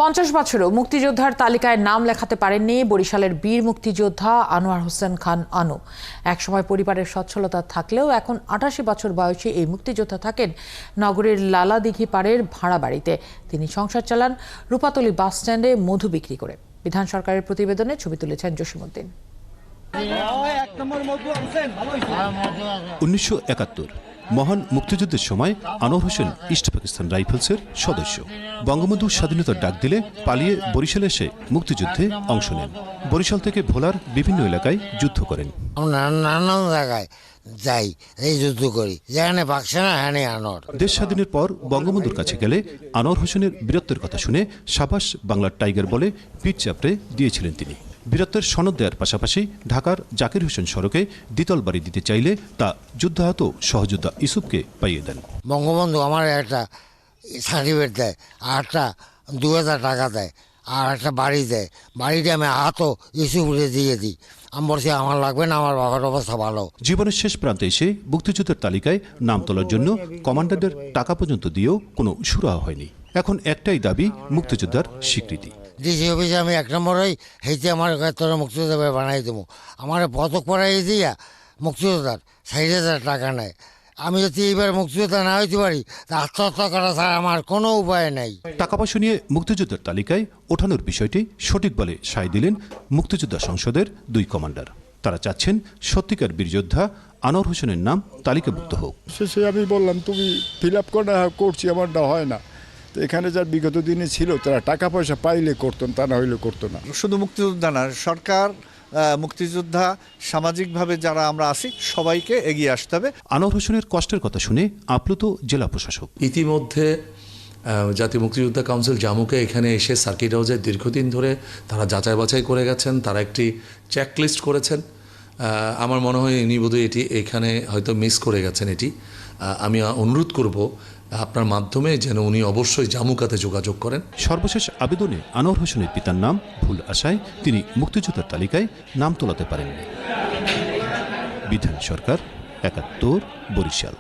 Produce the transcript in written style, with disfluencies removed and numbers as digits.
50 বছরও মুক্তিযোদ্ধার তালিকায় নাম লেখাতে পারেননি বরিশালের বীর মুক্তিযোদ্ধা আনোয়ার হোসেন খান আনু। একসময় পরিবারের সচ্ছলতা থাকলেও এখন 88 বছর বয়সী এই মুক্তিযোদ্ধা থাকেন নগরের লালাদিঘি পাড়ের ভাড়া বাড়িতে। তিনি সংসার চালান রূপাতলী বাস স্ট্যান্ডে মধু বিক্রি করে। বিধান সরকারের প্রতিবেদনে ছবি তুলেছেন জসিমউদ্দিন। 1971 মহান মুক্তিযুদ্ধের সময় আনোয়ার হোসেন ইস্ট পাকিস্তান রাইফেলসের সদস্য। বঙ্গবন্ধু স্বাধীনতার ডাক দিলে পালিয়ে বরিশালে এসে মুক্তিযুদ্ধে অংশ নেন। বরিশাল থেকে ভোলার বিভিন্ন এলাকায় যুদ্ধ করেন। নানান জায়গায় যাই, এই যুদ্ধ করি, যেখানে পাকছে না হ্যাঁ আনোয়ার। দেশ স্বাধীনের পর বঙ্গবন্ধুর কাছে গেলে আনোয়ার হোসেনের বীরত্বের কথা শুনে সাবাস বাংলার টাইগার বলে পিঠ চাপড়ে দিয়েছিলেন তিনি। বীরত্বের সনদ দেওয়ার পাশাপাশি ঢাকার জাকির হোসেন সড়কে দ্বিতল বাড়ি দিতে চাইলে তা যুদ্ধাহত সহযোদ্ধা ইউসুফকে পাইয়ে দেন। বঙ্গবন্ধু আমার একটা সার্টিফিকেট দেয়, আর একটা 2000 টাকা দেয়, আর একটা বাড়ি দেয়। বাড়িটা আমি ইউসুফে দিয়ে দিই। আমি বলছি আমার লাগবে না, আমার বাবার অবস্থা ভালো। জীবনের শেষ প্রান্তে এসে মুক্তিযুদ্ধের তালিকায় নাম তোলার জন্য কমান্ডারদের টাকা পর্যন্ত দিয়েও কোনো সুরাহা হয়নি। এখন একটাই দাবি, মুক্তিযোদ্ধার স্বীকৃতি। ডিসি অফিসে আমি 1 নম্বরেই হেঁটে আমার তোরা মুক্তিযোদ্ধা বানাই দেবো। আমার পদক পড়াই দিয়া মুক্তিযোদ্ধার 60,000 টাকা নেয়। আমি যদি এইবার মুক্তিযোদ্ধা না হইতে পারি তা আত্মহত্যা করা ছাড়া আমার কোনো উপায় নাই। টাকা পয়সা নিয়ে মুক্তিযোদ্ধার তালিকায় ওঠানোর বিষয়টি সঠিক বলে সায় দিলেন মুক্তিযোদ্ধা সংসদের 2 কমান্ডার। তারা চাচ্ছেন সত্যিকার বীরযোদ্ধা আনোয়ার হোসেনের নাম তালিকাভুক্ত হোক। শেষে আমি বললাম তুমি ফিল আপ করছি, আমারটা হয় না। তো এখানে যার বিগত দিনে ছিল তারা টাকা পয়সা পাইলে করতেন, তা না হইলে করতো না। শুধু মুক্তিযোদ্ধা না, সরকার, মুক্তিযোদ্ধা, সামাজিকভাবে যারা আমরা আছি সবাইকে এগিয়ে আসতে হবে। আনোয়ার হোসেনের কষ্টের কথা শুনে আপ্লুত জেলা প্রশাসক। ইতিমধ্যে জাতীয় মুক্তিযোদ্ধা কাউন্সিল জামুকে এখানে এসে সার্কিট হাউসে দীর্ঘদিন ধরে তারা যাচাই বাছাই করে গেছেন, তারা একটি চেকলিস্ট করেছেন। আমার মনে হয় ইনি বোধহয় এটি এখানে হয়তো মিস করে গেছেন। এটি আমি অনুরোধ করব আপনার মাধ্যমে যেন উনি অবশ্যই জামুকাতে যোগাযোগ করেন। সর্বশেষ আবেদনে আনোয়ার হোসেনের পিতার নাম ভুল আসায় তিনি মুক্তিযোদ্ধার তালিকায় নাম তোলাতে পারেননি। বিধান সরকার, 71, বরিশাল।